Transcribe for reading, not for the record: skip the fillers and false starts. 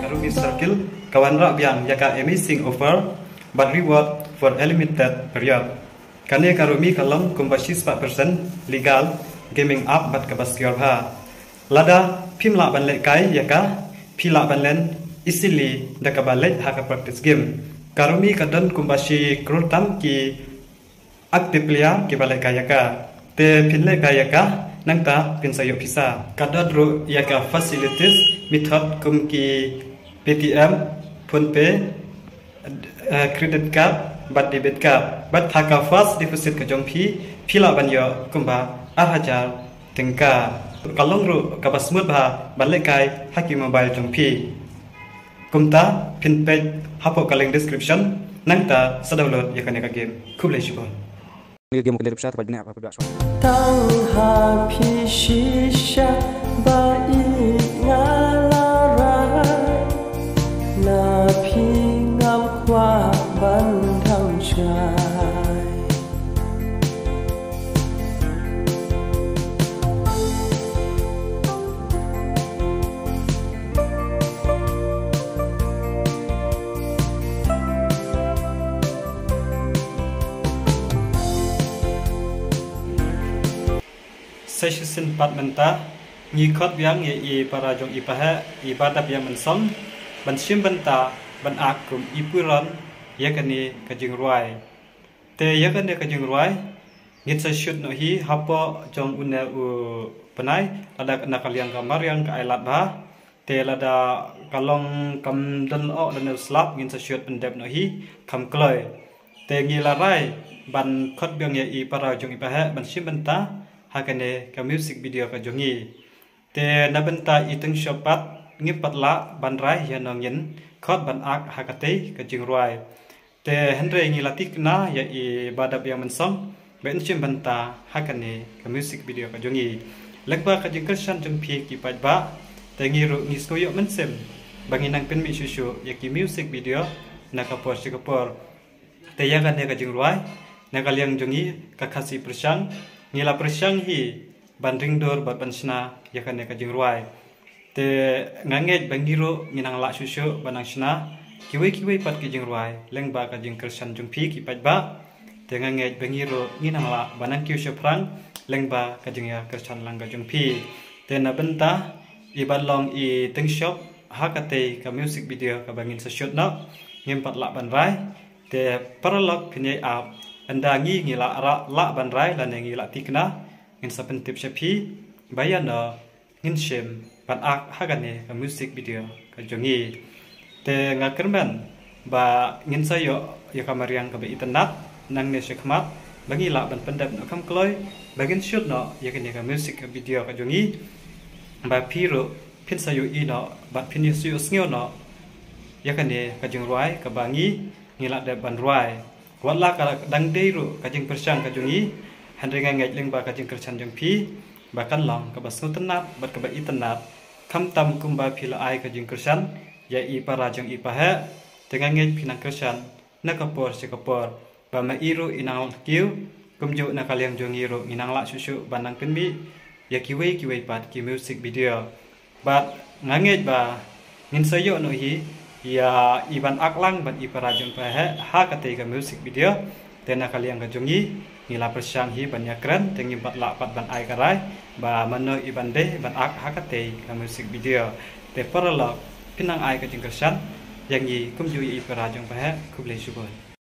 Karumi Circle, kawan rak yang yaka amazing offer, but reward for a limited period. Kane karumi kalong kumbasis 4% legal gaming app bat kabaskior ha. Lada pimla banle kai yaka pila banlen easily dakabalet haka practice game. Karumi kadon kumbashi krutam ki aktif player ki balai kayaka. Te pinle kayaka nangta pinsayo pisa. Kadadro yaka facilities method kum ki PTM, PhonePe, credit card, bat debit card, bat haka fast deposit ke jongpi, pila banyo kumba arhajar tengka. Kalong ru kabas smooth bah balekai haki mobile jongpi. Kumta pin page hapo kaleng description nangta sa download yakane ka game. Kublai shibon. Game kena besar pada apa berdua soal. Tang hapi shisha ba ingalara na pingam kwa ban thang chai. Session 4 menta ngikot yang i para jong ipaha ibadah yang mensong bansim benta ban akum ipuran yakani kajing ruai te yakani kajing ruai ngit session no hi hapo jong una u panai ada kena kalian kamar yang ka ailat ba te lada kalong kam dan o dan slap ngin session pendep no hi kam kloi te ngilarai ban khot biang i para jong ipaha bansim benta hakane ka music video ka jongi te nabenta iteng shopat ngipat la banrai yanong yin khot ban ak hakate ka jingruai te henre ngilatik na ya i badap yang mensong ben chim banta hakane ka music video ka jongi lekba ka jingkersan jongpi ki pajba te ngiru ngiskoyo mensem banginang pen mi susu ya ki music video na kapor sikapor te yakane ka jingruai na kaliang jongi ka khasi persang ngila persang hi bandring dor bat bansna yakane ka jingruai te nganget bangiro nginang la susu banang sna kiwe pat ki jingruai lengba ka jingkersan jungpi ki pajba te nganget bangiro nginang la banang kiu seprang lengba ka jingya kersan langga jungpi te na benta ibalong i tengshop hakate ka music video ka bangin sesut na ngimpat la banrai te paralog pinai app anda ngi ngila ara la banrai lan ngila tikna ngin sapentip shapi bayana ngin shem ban ak hagane ka music video ka jongi te ngakerman ba ngin sayo ya kamariang ka ba internet nang ne shekmat bangi la ban pendap no kam kloi bagin shoot no ya kene ka music video ka jongi ba piro pin sayo i no ba pin yu snyo no ya kene ka jingruai ka bangi ngila de ban ruai wala ka dang deiru kajing persang kajungi handrenga ngai lengba kajing kersan jongpi bahkan long ka basnu tenat bat ka ba itenat kam tam kumba phila ai kajing kersan ya i para jong i paha tenga ngai pinang kersan na kapor sikapor ba ma iru inang kiu kumju na kaliang jong iru inang la susu banang penmi ya kiwe pat ki music video bat nganget ba ngin sayo no hi ya iban aklang ban ipara jong pahe ha kate ka music video tena kaliang ka jongi ngila persang hi ban yakran tengi bat la pat ban ai karai ba mano iban de ban ak ha kate ka music video te parala pinang ai ka jingkersan yang i kumju ipara jong pahe kublai subon.